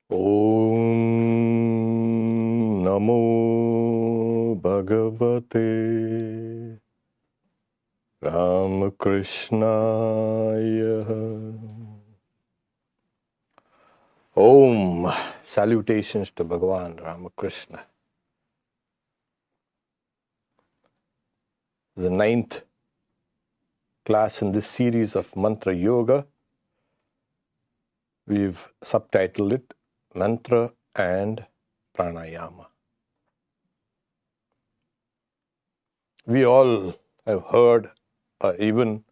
Om Namo Bhagavate Ramakrishnaya. Om. Salutations to Bhagavan Ramakrishna. The 9th class in this series of Mantra Yoga. We've subtitled it Mantra and Pranayama. We all have heard or even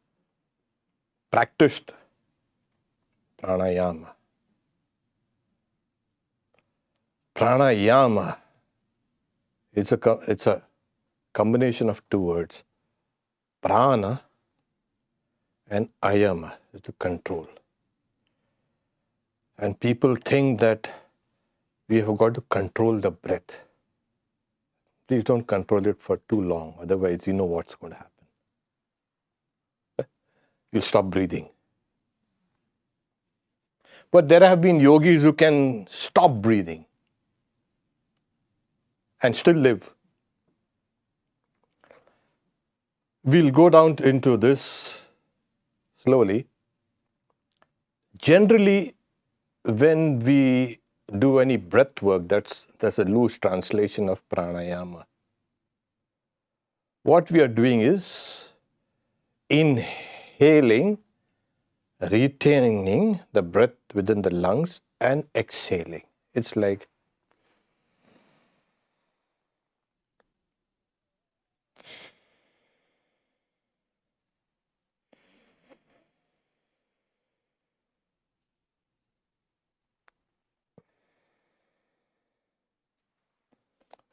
practiced Pranayama. Pranayama, it's a combination of two words. Prana and ayama, is to control. And people think that we have got to control the breath. Please don't control it for too long, otherwise you know what's going to happen. You'll stop breathing. But there have been yogis who can stop breathing and still live. We'll go down into this slowly. Generally, when we do any breath work, that's a loose translation of pranayama. What we are doing is inhaling, retaining the breath within the lungs and exhaling. It's like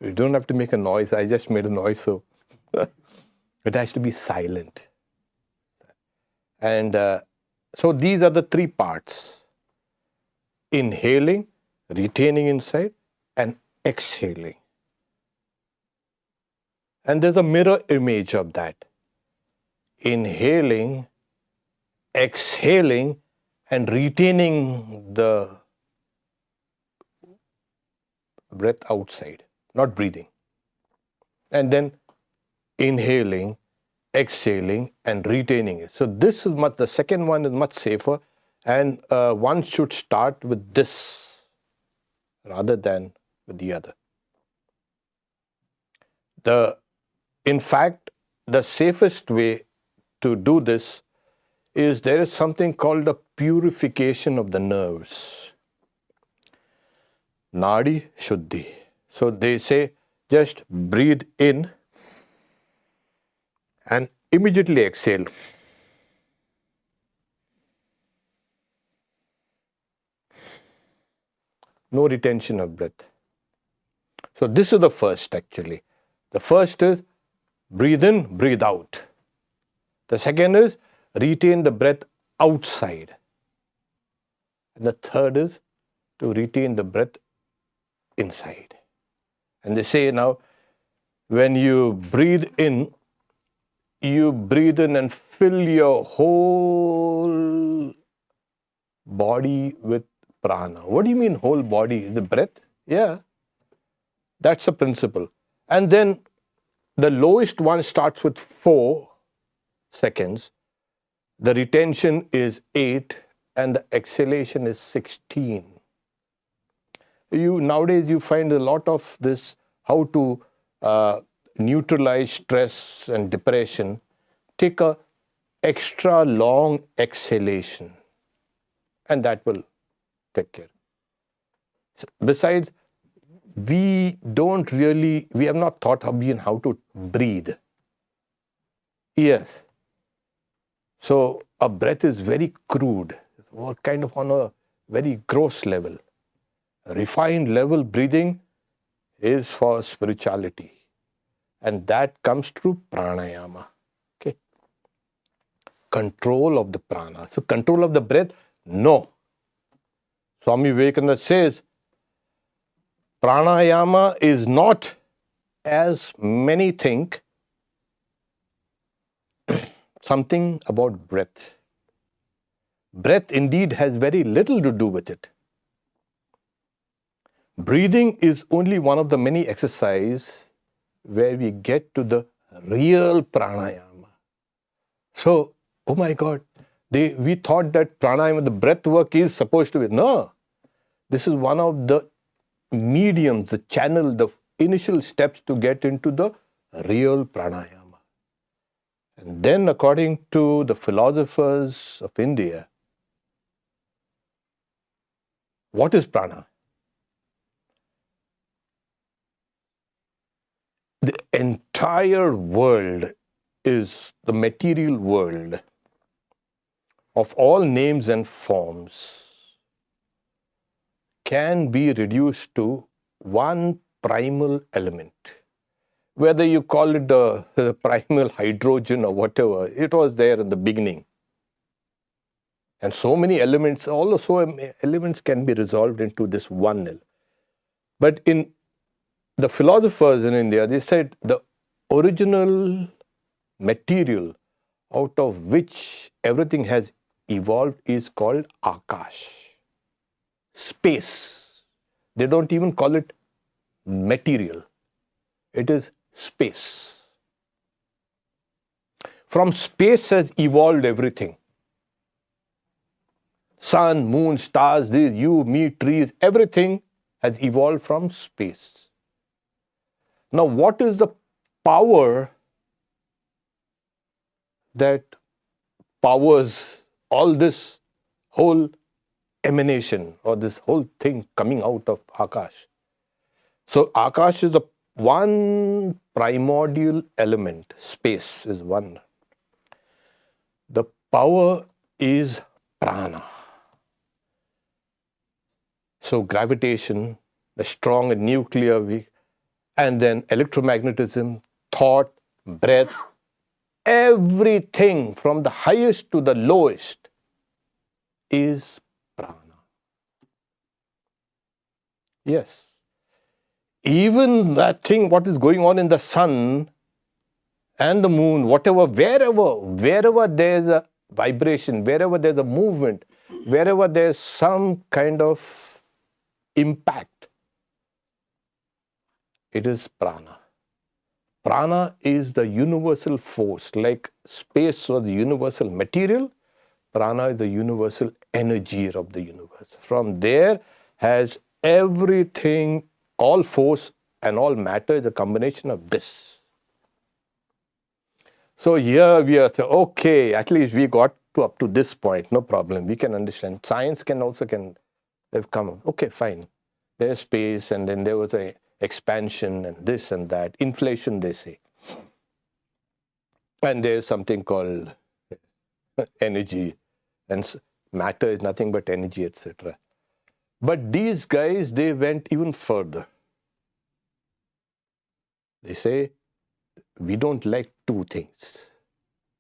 you don't have to make a noise. I just made a noise, so it has to be silent. And so these are the three parts. Inhaling, retaining inside, and exhaling. And there's a mirror image of that. Inhaling, exhaling, and retaining the breath outside, not breathing. And then inhaling, exhaling, and retaining it. So this is the second one is much safer, and one should start with this rather than with the other. In fact, the safest way to do this is there is something called a purification of the nerves. Nadi Shuddhi. So they say just breathe in and immediately exhale. No retention of breath. So this is the first actually. The first is breathe in, breathe out. The second is retain the breath outside. And the third is to retain the breath inside. And they say now, when you breathe in and fill your whole body with prana. What do you mean whole body? The breath? Yeah. That's the principle. And then the lowest one starts with 4 seconds. The retention is 8 and the exhalation is 16. Nowadays you find a lot of this, how to neutralize stress and depression. Take a extra long exhalation and that will take care. Besides, we have not thought how to breathe. Yes. So a breath is very crude, kind of on a very gross level. A refined level breathing is for spirituality. And that comes through pranayama. Okay. Control of the prana. So control of the breath, no. Swami Vivekananda says, pranayama is not, as many think, something about breath. Breath indeed has very little to do with it. breathing is only one of the many exercises where we get to the real pranayama. So, oh my God, we thought that pranayama, the breath work is supposed to be. No, this is one of the mediums, the channel, the initial steps to get into the real pranayama. And then according to the philosophers of India, what is prana? The entire world is the material world of all names and forms can be reduced to one primal element. Whether you call it the primal hydrogen or whatever, it was there in the beginning. And so many elements, elements can be resolved into this one element. But in the philosophers in India, they said the original material out of which everything has evolved is called Akash, space. They don't even call it material. It is space. From space has evolved everything. Sun, moon, stars, this, you, me, trees, everything has evolved from space. Now, what is the power that powers all this whole emanation or this whole thing coming out of Akash? So, Akash is the one primordial element. Space is one. The power is prana. So gravitation, the strong and nuclear, weak, and then electromagnetism, thought, breath, everything from the highest to the lowest is prana. Yes. Even that thing, what is going on in the sun and the moon, whatever, wherever there's a vibration, wherever there's a movement, wherever there's some kind of impact, it is prana. Prana is the universal force, like space was the universal material, prana is the universal energy of the universe. From there has everything, all force and all matter is a combination of this. So here we are saying, okay, at least we got up to this point, no problem. We can understand. Science can have come, okay, fine. There's space, and then there was a expansion and this and that. Inflation, they say. And there's something called energy, and matter is nothing but energy, etc. But these guys, they went even further. They say, we don't like two things.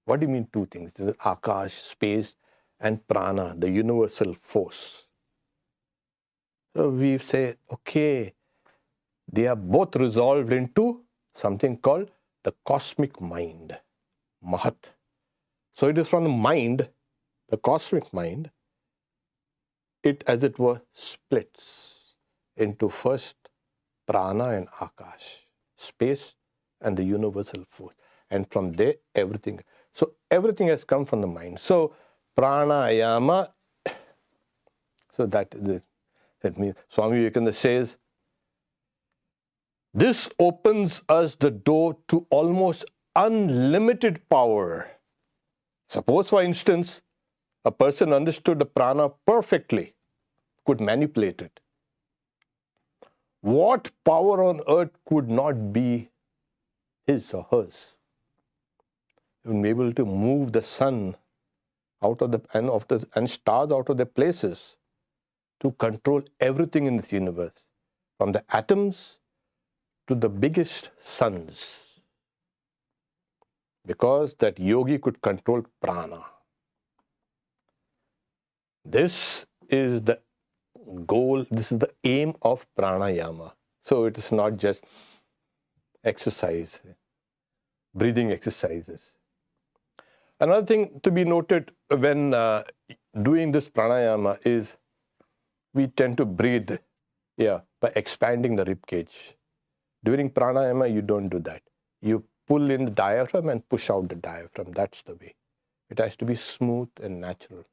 What do you mean two things? There's Akash, space, and prana, the universal force. So we say, okay, they are both resolved into something called the cosmic mind, Mahat. So it is from the mind, the cosmic mind, it as it were splits into first prana and Akash, space and the universal force. And from there, everything. So everything has come from the mind. So pranayama, so that means Swami Vivekananda says, this opens us the door to almost unlimited power. Suppose, for instance, a person understood the prana perfectly, could manipulate it. What power on earth could not be his or hers? He would be able to move the sun out of and stars out of their places to control everything in this universe, from the atoms to the biggest suns, because that yogi could control prana. This is the goal, this is the aim of pranayama. So it is not just exercise, breathing exercises. Another thing to be noted when doing this pranayama is we tend to breathe, by expanding the rib cage. During pranayama, you don't do that. You pull in the diaphragm and push out the diaphragm. That's the way. It has to be smooth and natural.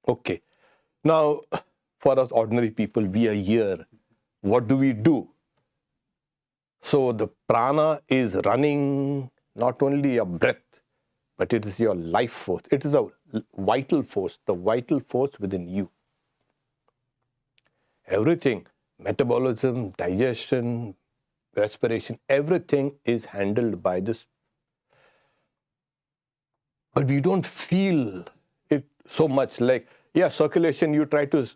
Okay. Now, for us ordinary people, we are here. What do we do? So the prana is running not only your breath, but it is your life force. It is a vital force, the vital force within you. Everything, metabolism, digestion, respiration, everything is handled by this. But we don't feel it so much. Like, yeah, circulation, you try to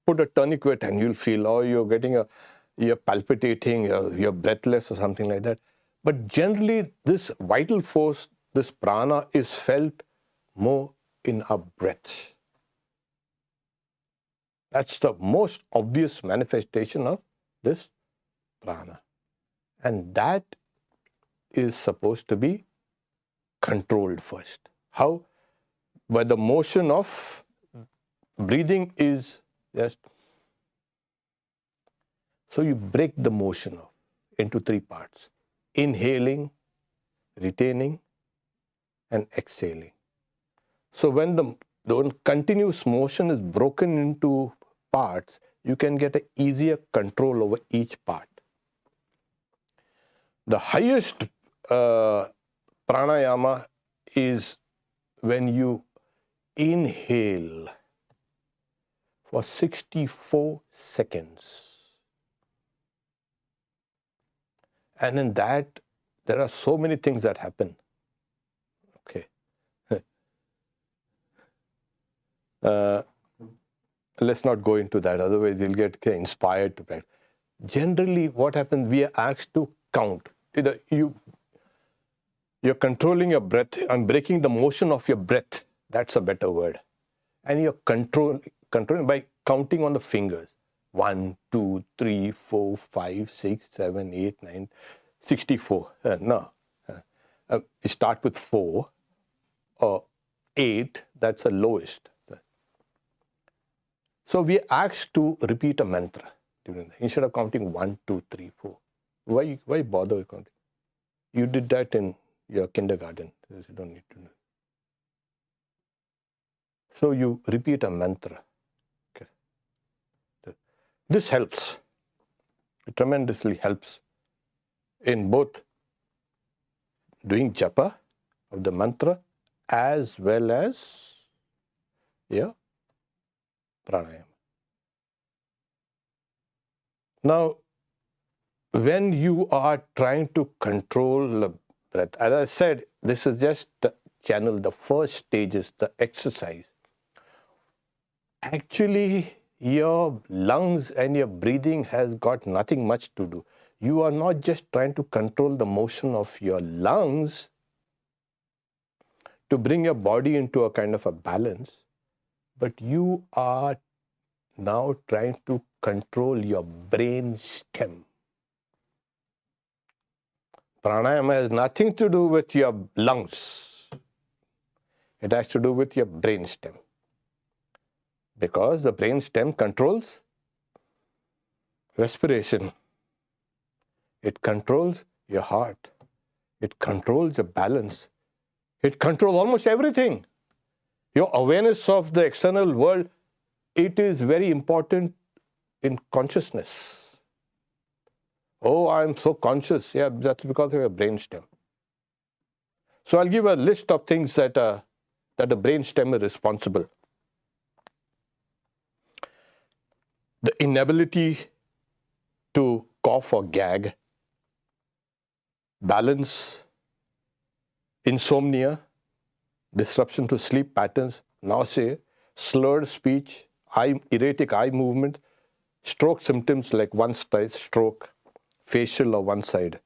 put a tourniquet and you'll feel, oh, you're palpitating, you're breathless or something like that. But generally, this vital force, this prana is felt more in our breath. That's the most obvious manifestation of this prana. And that is supposed to be controlled first. How? By the motion of breathing is just. So you break the motion of into three parts: inhaling, retaining, and exhaling. So when the continuous motion is broken into parts, you can get an easier control over each part. The highest pranayama is when you inhale for 64 seconds. And in that, there are so many things that happen. Okay. Let's not go into that, otherwise you'll get inspired to practice. Generally, what happens, we are asked to count. You're controlling your breath and breaking the motion of your breath. That's a better word. And you're controlling by counting on the fingers. 1, 2, 3, 4, 5, 6, 7, 8, 9, 64. No. You start with 4 or 8. That's the lowest. So we are asked to repeat a mantra instead of counting 1, 2, 3, 4. Why bother counting? You did that in your kindergarten. You don't need to know. So you repeat a mantra. Okay. This helps. It tremendously helps in both doing japa of the mantra as well as pranayama. Now, when you are trying to control the breath, as I said, this is just the channel, the first stages, the exercise. Actually, your lungs and your breathing has got nothing much to do. You are not just trying to control the motion of your lungs to bring your body into a kind of a balance, but you are now trying to control your brain stem. Pranayama has nothing to do with your lungs. It has to do with your brain stem. Because the brain stem controls respiration. It controls your heart. It controls your balance. It controls almost everything. Your awareness of the external world, it is very important in consciousness. Oh, I'm so conscious. Yeah, that's because of your brain stem. So I'll give a list of things that the brain stem is responsible. The inability to cough or gag, balance, insomnia, disruption to sleep patterns, nausea, slurred speech, erratic eye movement, stroke symptoms like one side stroke, facial or one side,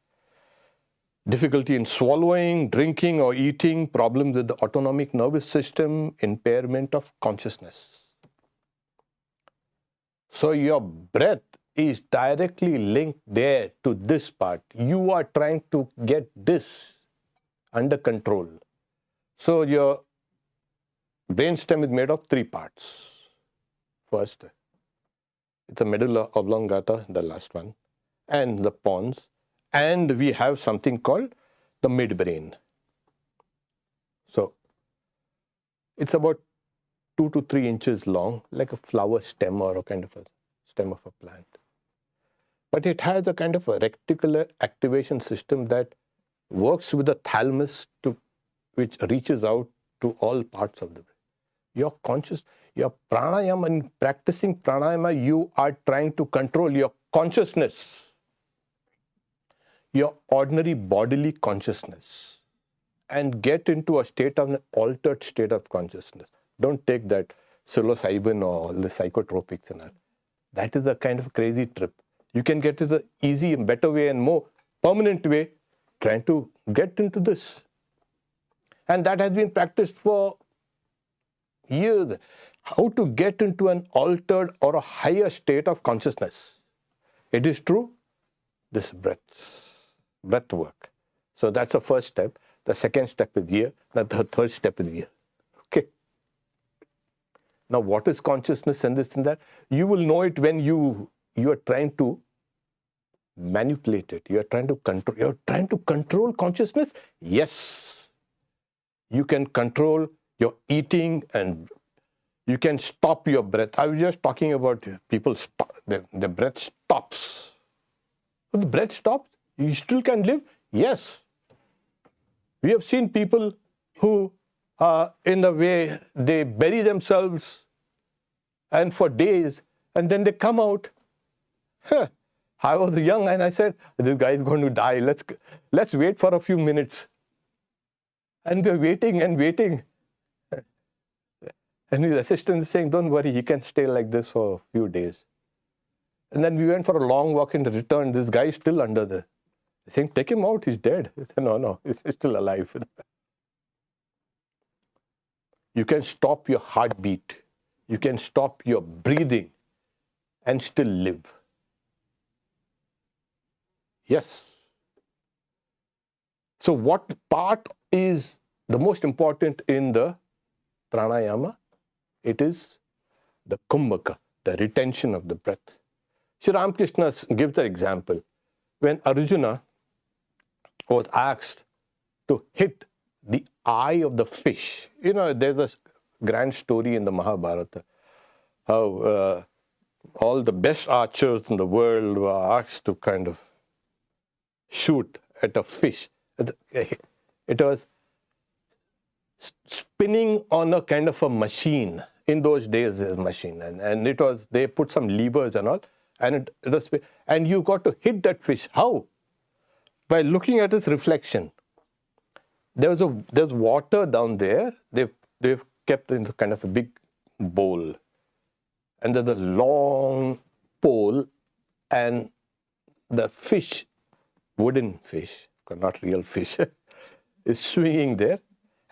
difficulty in swallowing, drinking or eating, problems with the autonomic nervous system, impairment of consciousness. So your breath is directly linked there to this part. You are trying to get this under control. So your brain stem is made of 3 parts. First, It's a medulla oblongata, the last one, and the pons, and we have something called the midbrain. So it's about 2 to 3 inches long, like a flower stem or a kind of a stem of a plant. But it has a kind of a reticular activation system that works with the thalamus, which reaches out to all parts of the brain. Your pranayama, in practicing pranayama, you are trying to control your consciousness, your ordinary bodily consciousness, and get into a state of an altered state of consciousness. Don't take that psilocybin or the psychotropics and all. That is a kind of crazy trip. You can get to the easy and better way and more permanent way, trying to get into this. And that has been practiced for years. How to get into an altered or a higher state of consciousness. It is true, this breath work. So that's the first step. The second step is here. The third step is here. Okay. Now, what is consciousness and this and that? You will know it when you are trying to manipulate it. You are trying to control. You are trying to control consciousness. Yes, you can control your eating and you can stop your breath. I was just talking about people stop. The breath stops. But the breath stops. You still can live. Yes. We have seen people who, in the way, they bury themselves and for days, and then they come out. I was young and I said, this guy is going to die. Let's wait for a few minutes. And we're waiting and waiting. And his assistant is saying, don't worry, he can stay like this for a few days. And then we went for a long walk and returned. This guy is still under there. Saying, take him out, he's dead. I said, no, he's still alive. You can stop your heartbeat. You can stop your breathing and still live. Yes. So what part is the most important in the pranayama? It is the kumbhaka, the retention of the breath. Sri Ramakrishna gives the example. When Arjuna was asked to hit the eye of the fish. You know, there's a grand story in the Mahabharata, how all the best archers in the world were asked to kind of shoot at a fish. It was spinning on a kind of a machine. In those days, a machine. And it was, they put some levers and all, and it was, and you got to hit that fish. How? By looking at its reflection. There's water down there. They've kept in kind of a big bowl. And there's a long pole, and the fish, wooden fish, not real fish, is swinging there.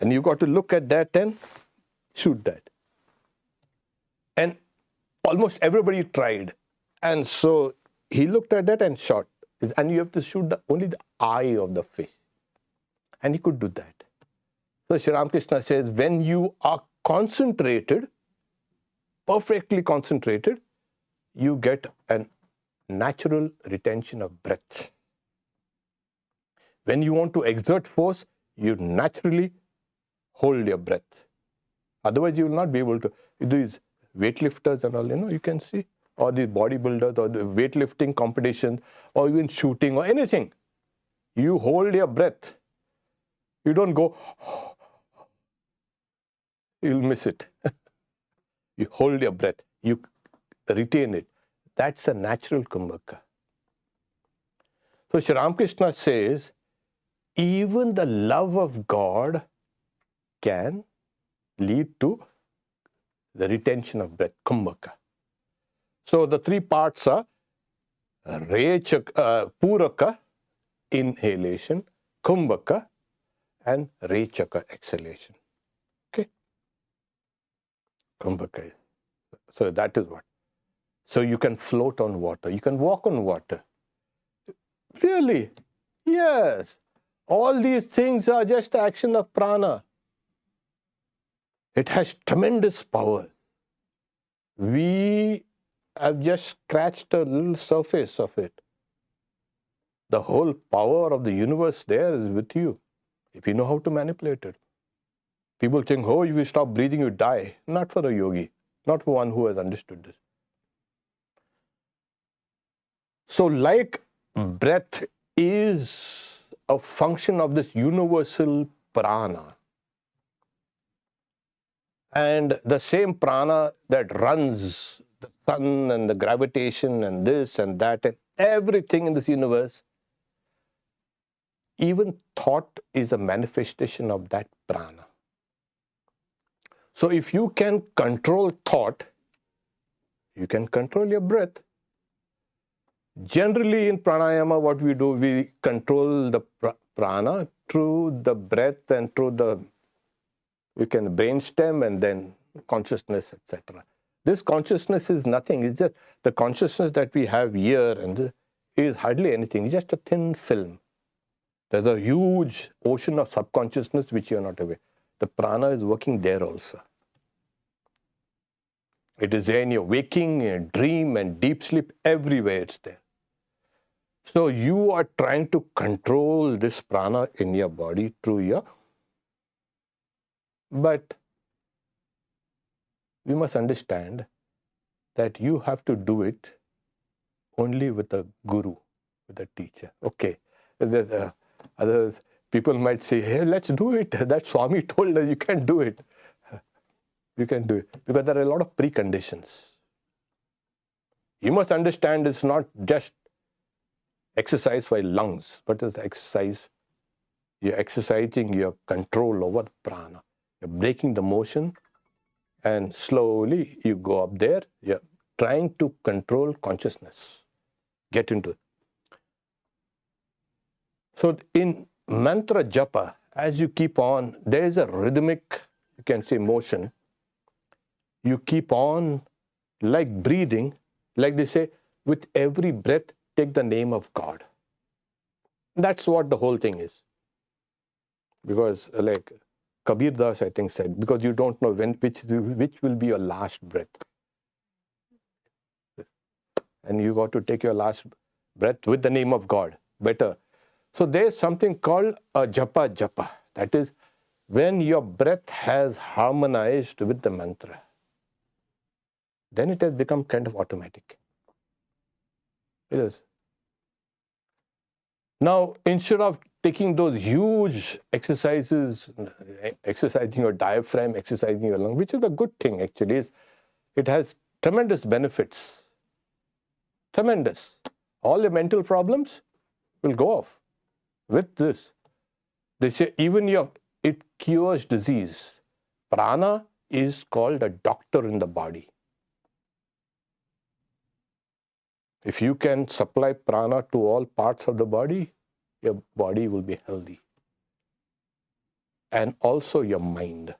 And you got to look at that and shoot that. And almost everybody tried. And so he looked at that and shot. And you have to shoot only the eye of the fish. And he could do that. So Sri Ramakrishna says, when you are concentrated, perfectly concentrated, you get a natural retention of breath. When you want to exert force, you naturally hold your breath. Otherwise, you will not be able to. These weightlifters and all, you can see, or the bodybuilders, or the weightlifting competition, or even shooting, or anything. You hold your breath. You don't go, you'll miss it. You hold your breath. You retain it. That's a natural kumbhaka. So Sri Ramakrishna says, even the love of God can lead to the retention of breath, kumbhaka. So the three parts are puraka, inhalation, kumbhaka, and rechaka, exhalation. Okay? Kumbhaka. So that is what. So you can float on water. You can walk on water. Really? Yes. All these things are just action of prana. It has tremendous power. We I've just scratched a little surface of it. The whole power of the universe there is with you, if you know how to manipulate it. People think, oh, if you stop breathing, you die. Not for a yogi, not for one who has understood this. So like breath is a function of this universal prana. And the same prana that runs the sun and the gravitation and this and that and everything in this universe, even thought is a manifestation of that prana. So if you can control thought, you can control your breath. Generally in pranayama, what we do, we control the prana through the breath and through the, you can brainstem and then consciousness, etc. This consciousness is nothing. It's just the consciousness that we have here and is hardly anything. It's just a thin film. There's a huge ocean of subconsciousness which you are not aware. The prana is working there also. It is there in your waking, and dream and deep sleep, everywhere it's there. So you are trying to control this prana in your body through your, but you must understand that you have to do it only with a guru, with a teacher. Okay, others, people might say, hey, let's do it. That Swami told us you can't do it. You can do it because there are a lot of preconditions. You must understand it's not just exercise for your lungs, but it's exercise. You're exercising your control over the prana. You're breaking the motion and slowly you go up there. You're trying to control consciousness. Get into it. So in mantra japa, as you keep on, there is a rhythmic, you can say, motion. You keep on like breathing, like they say, with every breath, take the name of God. That's what the whole thing is. Because like Kabir Das, I think, said, because you don't know which will be your last breath. And you got to take your last breath with the name of God. Better. So there's something called a japa. That is when your breath has harmonized with the mantra. Then it has become kind of automatic. It is. Now, instead of taking those huge exercises, exercising your diaphragm, exercising your lung, which is a good thing actually, it has tremendous benefits. Tremendous. All the mental problems will go off with this. They say even it cures disease. Prana is called a doctor in the body. If you can supply prana to all parts of the body, your body will be healthy. And also your mind.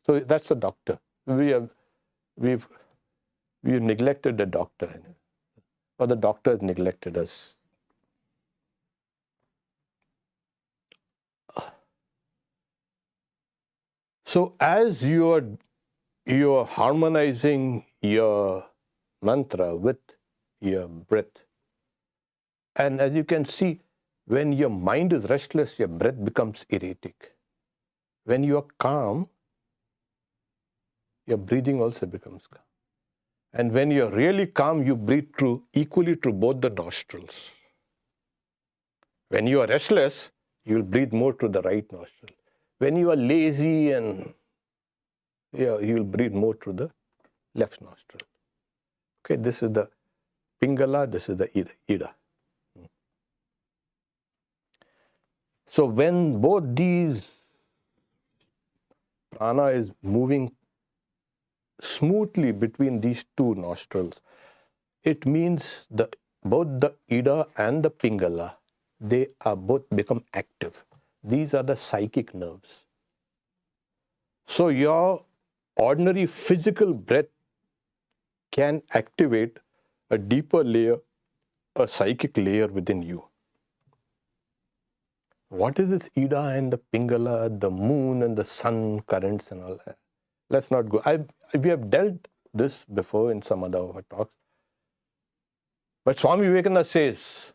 So that's the doctor. We've neglected the doctor. Or the doctor has neglected us. So as you're harmonizing your mantra with your breath, and as you can see, when your mind is restless, your breath becomes erratic. When you are calm, your breathing also becomes calm. And when you're really calm, you breathe equally through both the nostrils. When you are restless, you will breathe more through the right nostril. When you are lazy and you will breathe more through the left nostril. Okay, this is the Pingala, this is the Ida. So when both these prana is moving smoothly between these two nostrils, it means both the Ida and the Pingala, they are both become active. These are the psychic nerves. So your ordinary physical breath can activate a deeper layer, a psychic layer within you. What is this Ida and the Pingala, the moon and the sun currents and all that? Let's not go. We have dealt this before in some other talks. But Swami Vivekananda says,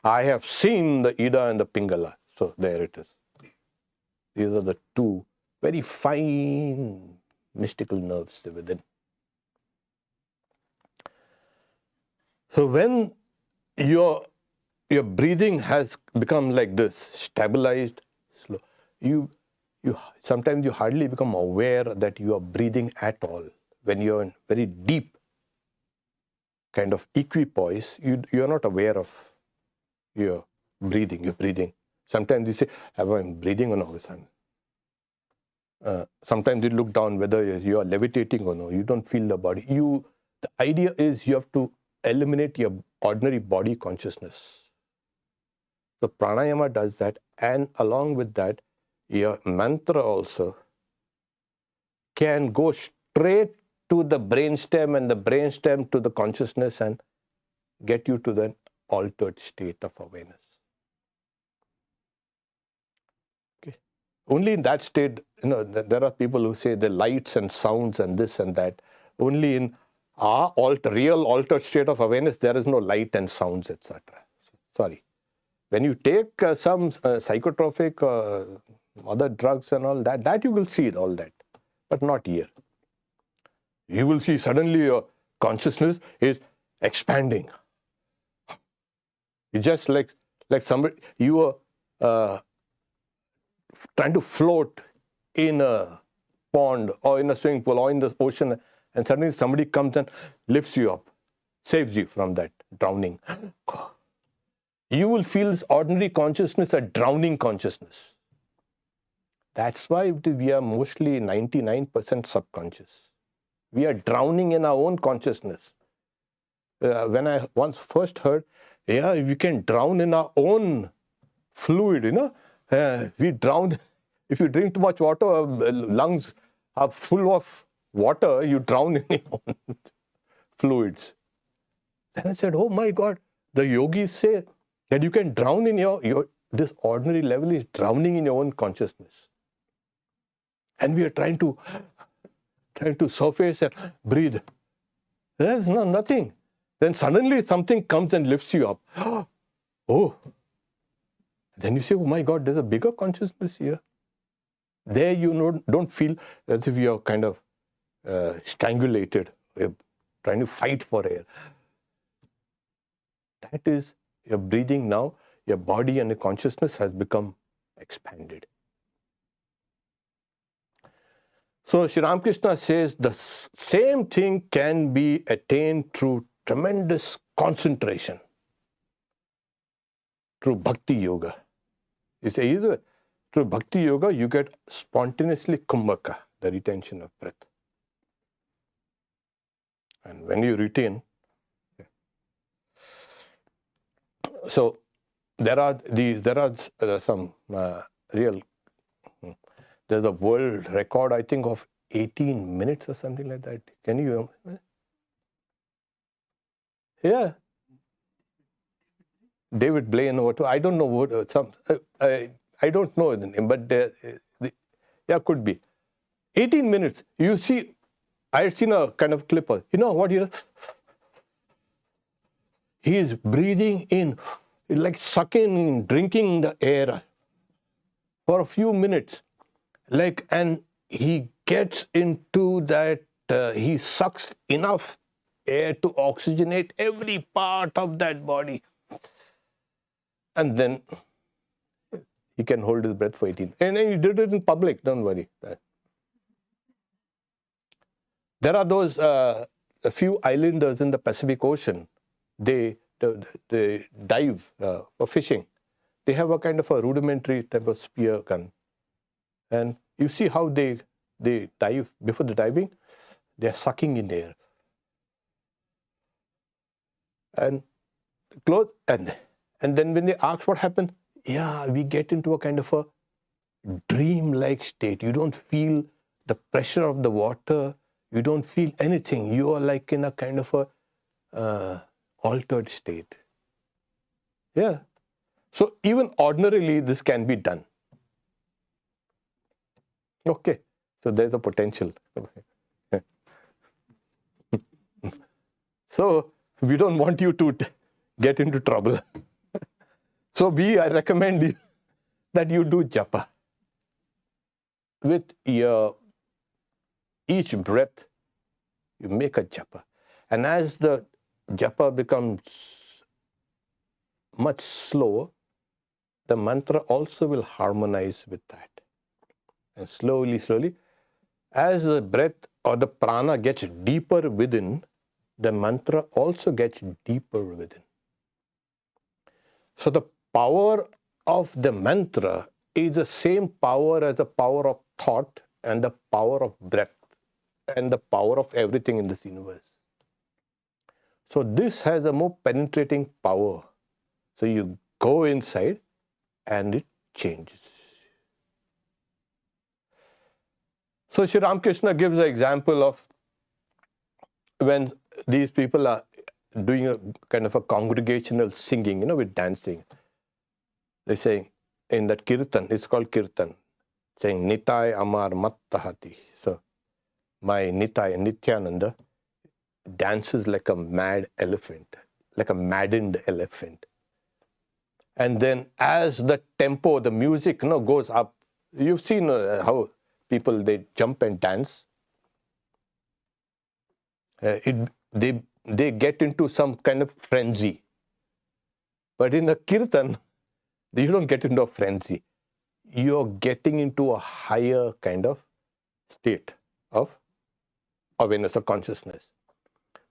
I have seen the Ida and the Pingala. So there it is. These are the two very fine mystical nerves within. So when your breathing has become like this, stabilized, slow, sometimes you hardly become aware that you are breathing at all. When you're in very deep kind of equipoise, you are not aware of your breathing. You're breathing. Sometimes you say, am I breathing or not? All of a sudden. Sometimes you look down whether you are levitating or no. You don't feel the body. The idea is you have to eliminate your ordinary body consciousness. So pranayama does that, and along with that, your mantra also can go straight to the brainstem and the brainstem to the consciousness and get you to the altered state of awareness. Okay. Only in that state, there are people who say the lights and sounds and this and that. Only in our real altered state of awareness, there is no light and sounds, etc. Sorry. When you take some psychotropic other drugs and all that you will see all that, but not here. You will see suddenly your consciousness is expanding. It's just like somebody, you are trying to float in a pond or in a swimming pool or in the ocean, and suddenly somebody comes and lifts you up, saves you from that drowning. You will feel this ordinary consciousness a drowning consciousness. That's why we are mostly 99% subconscious. We are drowning in our own consciousness. When I once first heard, we can drown in our own fluid, we drown. If you drink too much water, lungs are full of water, you drown in your own fluids. Then I said, oh my God, the yogis say that you can drown in this ordinary level is drowning in your own consciousness. And we are trying to surface and breathe. There's nothing. Then suddenly something comes and lifts you up. Oh. Then you say, oh my God, there's a bigger consciousness here. There you don't feel as if you're kind of strangulated. You're trying to fight for air. That is, you're breathing now, your body and your consciousness has become expanded. So Sri Ramakrishna says the same thing can be attained through tremendous concentration, through bhakti yoga. You say either through bhakti yoga you get spontaneously kumbhaka, the retention of breath. And when you retain, so there are some real, there's a world record, I think, of 18 minutes or something like that. Can you? Yeah. David Blaine, I don't know what, I don't know the name, but could be. 18 minutes. You see, I had seen a kind of clip. You know what he does? He is breathing in, like sucking in, drinking the air for a few minutes. And he gets into that, he sucks enough air to oxygenate every part of that body. And then he can hold his breath for 18. And he did it in public, don't worry. There are those a few islanders in the Pacific Ocean. They dive for fishing. They have a kind of a rudimentary type of spear gun. And you see how they dive. Before the diving, they are sucking in air. And close, and then when they ask what happened, we get into a kind of a dream-like state. You don't feel the pressure of the water. You don't feel anything. You are like in a kind of a altered state. Yeah. So even ordinarily, this can be done. Okay. So there's a potential. So we don't want you to get into trouble. So I recommend you that you do japa. With each breath, you make a japa. And as the japa becomes much slower, the mantra also will harmonize with that. And slowly, slowly, as the breath or the prana gets deeper within, the mantra also gets deeper within. So the power of the mantra is the same power as the power of thought and the power of breath and the power of everything in this universe. So this has a more penetrating power. So you go inside and it changes. So Sri Ramakrishna gives an example of when these people are doing a kind of a congregational singing, with dancing. They're saying in that kirtan, it's called kirtan, saying Nitai Amar Mattahati. So my Nitai, Nityananda, dances like a mad elephant, like a maddened elephant. And then as the tempo, the music goes up, you've seen how people, they jump and dance. They get into some kind of frenzy. But in the kirtan, you don't get into a frenzy. You're getting into a higher kind of state of awareness or consciousness.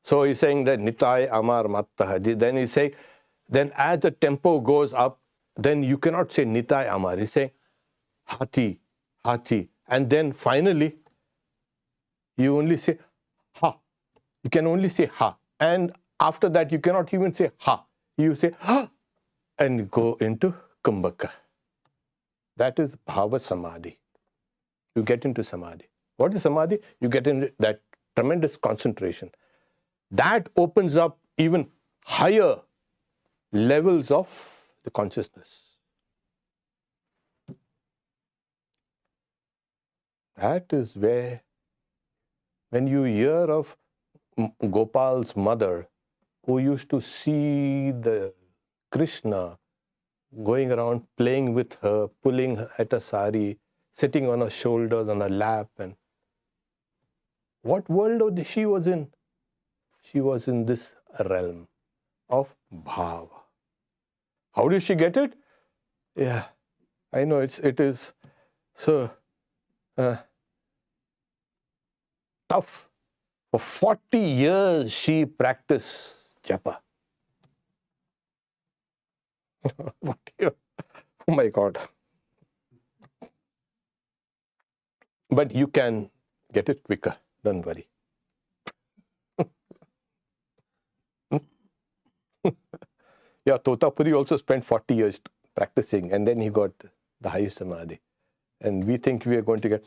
So he's saying that Nitai Amar Mattahaji. Then he's saying, then as the tempo goes up, then you cannot say Nitai Amar. He's saying Hati, Hati. And then finally, you only say Ha. You can only say Ha. And after that, you cannot even say Ha. You say Ha and go into kumbhaka. That is bhava samadhi. You get into samadhi. What is samadhi? You get into that tremendous concentration. That opens up even higher levels of the consciousness. That is where, when you hear of Gopal's mother, who used to see the Krishna going around playing with her, pulling her at a sari, sitting on her shoulders, on her lap, and what world she was in? She was in this realm of bhava. How did she get it? Yeah, I know it is so tough. For 40 years she practiced japa. Oh my God. But you can get it quicker, don't worry. Yeah, Totapuri also spent 40 years practicing, and then he got the highest samadhi. And we think we are going to get,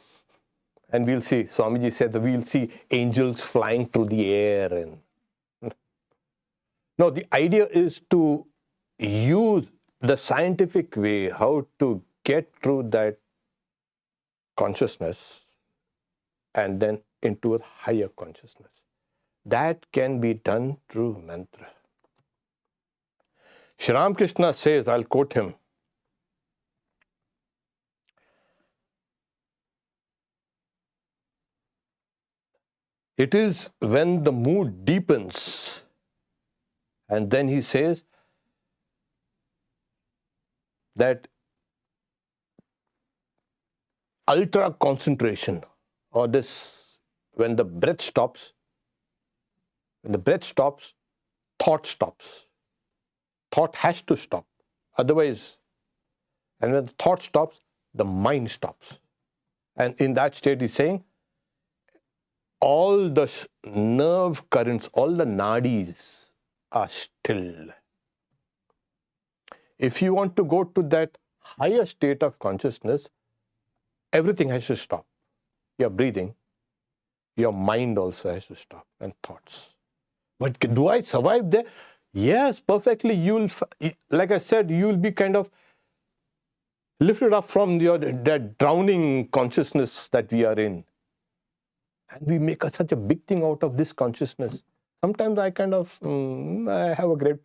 and we'll see, Swamiji said that we'll see angels flying through the air. And no, the idea is to use the scientific way how to get through that consciousness and then into a higher consciousness. That can be done through mantra. Sri Ramakrishna says, I'll quote him, it is when the mood deepens, and then he says that ultra concentration, or this, when the breath stops, thought stops. Thought has to stop. Otherwise, and when the thought stops, the mind stops. And in that state, he's saying, all the nerve currents, all the nadis are still. If you want to go to that higher state of consciousness, everything has to stop. Your breathing, your mind also has to stop, and thoughts. But do I survive there? Yes, perfectly. You'll, like I said, you'll be kind of lifted up from that drowning consciousness that we are in. And we make such a big thing out of this consciousness. sometimes I kind of, I have a great,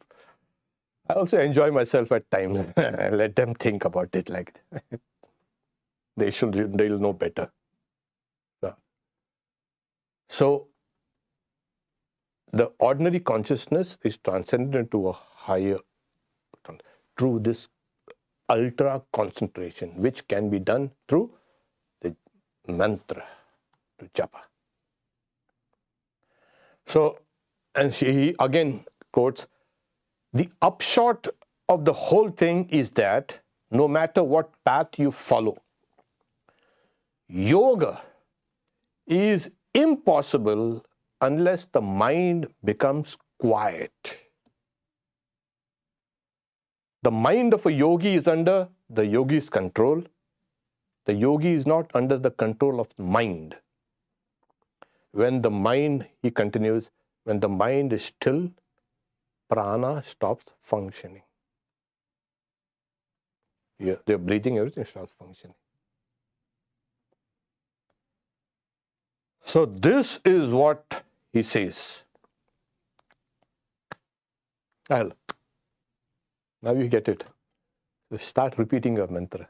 I also enjoy myself at times. I let them think about it like they'll know better. So the ordinary consciousness is transcended into a higher through this ultra concentration, which can be done through the mantra, to japa. So, and he again quotes, the upshot of the whole thing is that no matter what path you follow, yoga is impossible unless the mind becomes quiet. The mind of a yogi is under the yogi's control. The yogi is not under the control of the mind. When the mind, he continues, when the mind is still, prana stops functioning. They're breathing, everything stops functioning. So this is what he says. Well, now you get it. So start repeating your mantra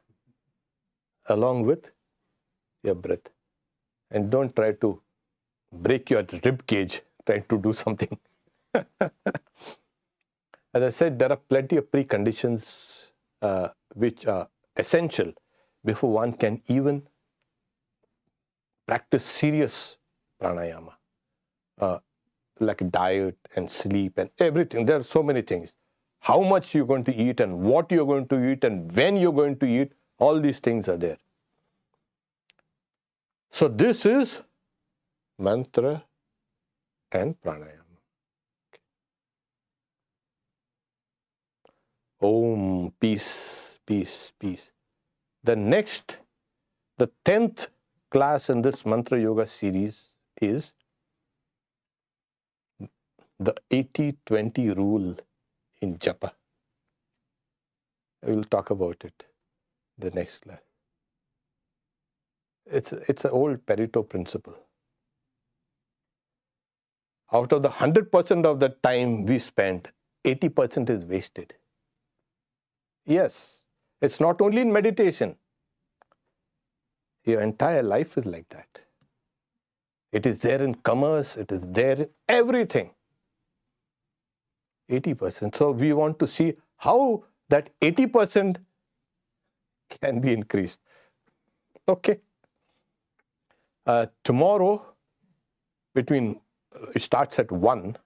along with your breath. And don't try to break your rib cage trying to do something. As I said, there are plenty of preconditions which are essential before one can even practice serious pranayama, like diet and sleep and everything. There are so many things. How much you're going to eat and what you're going to eat and when you're going to eat, all these things are there. So this is mantra and pranayama. Om, peace, peace, peace. The 10th class in this mantra yoga series is the 80-20 rule in japa. I will talk about it the next class. It's an old Pareto principle. Out of the 100% of the time we spend, 80% is wasted. Yes, it's not only in meditation. Your entire life is like that. It is there in commerce, it is there in everything. 80%. So we want to see how that 80% can be increased. Okay. Tomorrow, it starts at 1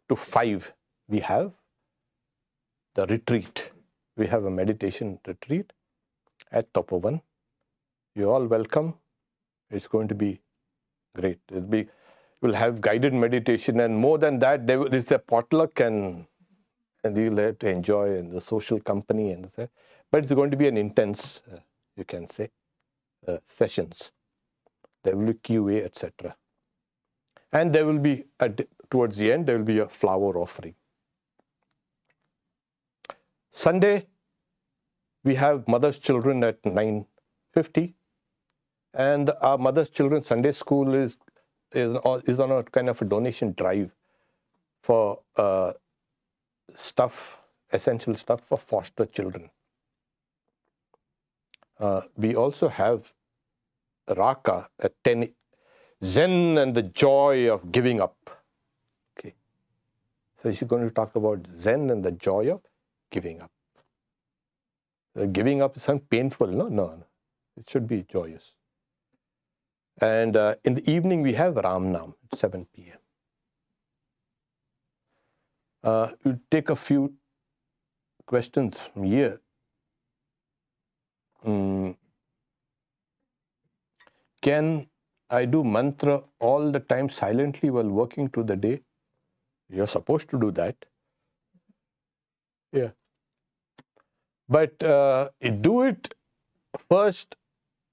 to 5, we have the retreat. We have a meditation retreat at Tapovan. You're all welcome. It's going to be great. We'll have guided meditation, and more than that, there is a potluck and you'll have to enjoy in the social company and that. But it's going to be an intense, you can say, sessions. There will be QA, etc. And there will be, towards the end, there will be a flower offering. Sunday, we have Mother's Children at 9:50. And our Mother's Children Sunday School is on a kind of a donation drive for essential stuff for foster children. We also have Raka at 10, Zen and the joy of giving up. Okay. So she's going to talk about Zen and the joy of giving up. Giving up is something painful, no. It should be joyous. And in the evening, we have Ram Nam at 7 p.m. We'll take a few questions from here. Can I do mantra all the time silently while working through the day? You're supposed to do that. Yeah. But do it first,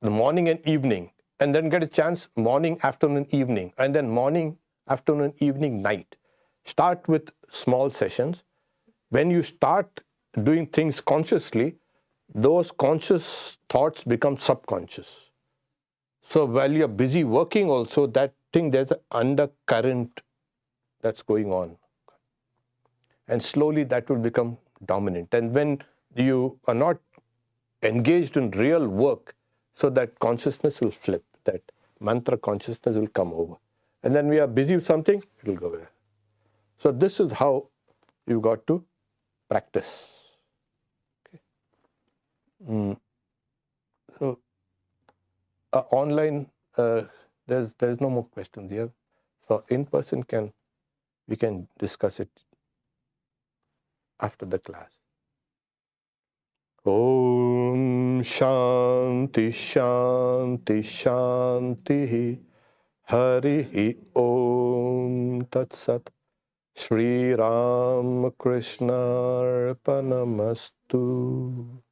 the morning and evening, and then get a chance morning, afternoon, evening, and then morning, afternoon, evening, night. Start with small sessions. When you start doing things consciously, those conscious thoughts become subconscious. So while you're busy working also, that thing, there's an undercurrent that's going on. And slowly that will become dominant. And when you are not engaged in real work, so that consciousness will flip, that mantra consciousness will come over. And then we are busy with something, it will go there. So this is how you've got to practice. Okay. So online, there's no more questions here. So in person we can discuss it after the class. Om Shanti Shanti Shanti Hari Om Tat Sat Shri Ram Krishna Arpanamastu.